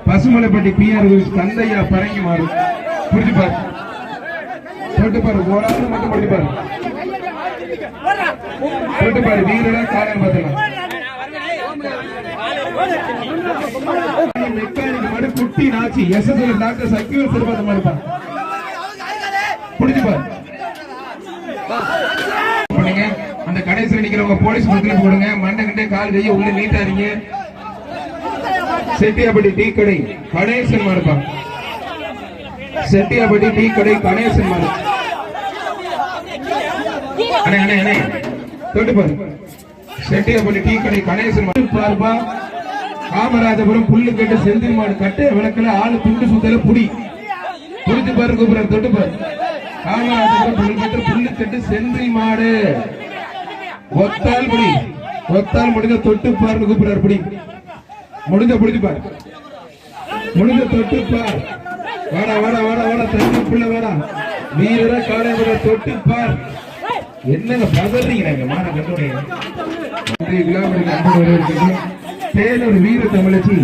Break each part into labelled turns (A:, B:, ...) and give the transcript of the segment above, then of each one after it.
A: பசுமலைப்பட்டி PR Kandaiah பரங்கி மாறும் புரிஞ்சு பாரு தொட்டு பாரு ஒரு ஆள் மட்டும் புரிஞ்சு பாரு தொட்டு பாரு வீரடா காலம் பார்த்துக்கலாம் மெக்கானிக் மாடு குட்டி நாச்சி எஸ்எஸ்எல் டாக்டர் சக்திவேல் சிறுபாத மாதிரி பாரு புரிஞ்சு பாரு அந்த கடைசியில் நிக்கிறவங்க போலீஸ் பக்கத்துல போடுங்க மண்டை கிட்டே கால் கையை உள்ள நீட்டாதீங்க. செட்டியாபட்டி டீ கடை கணேசன் மாடுப்பா செட்டியாபட்டி டீ கடை கணேசன் மாடு அண்ணே அண்ணே அண்ணே தொட்டு பாரு செட்டியாபட்டி டீ கடை கணேசன் மாடு பாருப்பா காமராஜபுரம் புல்லு கட்டு செந்தில் மாடு கட்டு விளக்கல ஆளு துண்டு சுத்தல புடி புடிச்சு பாரு கூப்பிடுற தொட்டு பாரு காமராஜபுரம் புல்லு கட்டு செந்தில் மாடு ஒத்தால் புடி ஒத்தால் முடிஞ்ச தொட்டு பாருன்னு கூப்பிடுறாரு புடி முடிஞ்ச புடிச்சு பாரு முடிஞ்ச தொட்டு பார் வாடா வாடா வாடா வாடா தண்ணி புள்ள வாடா வீரரா காலையில தொட்டு பார் என்னங்க பதறீங்க மாட கண்டுடைய விழாவிற்கு அன்பு வருகிறது தேனூர் வீர தமிழச்சி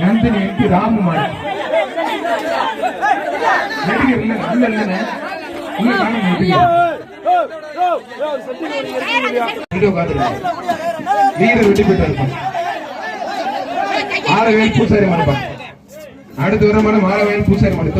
A: நந்தினி எம்பி ராமு மாடு நடிகர் இல்ல இல்ல இல்லங்க உள்ள காணும் வீர வெட்டி போயிட்டு இருப்பான் ஆரவேல் பூசாரி மண்டபம் அடுத்து வர மாறவேல் பூசாரி மண்டபம்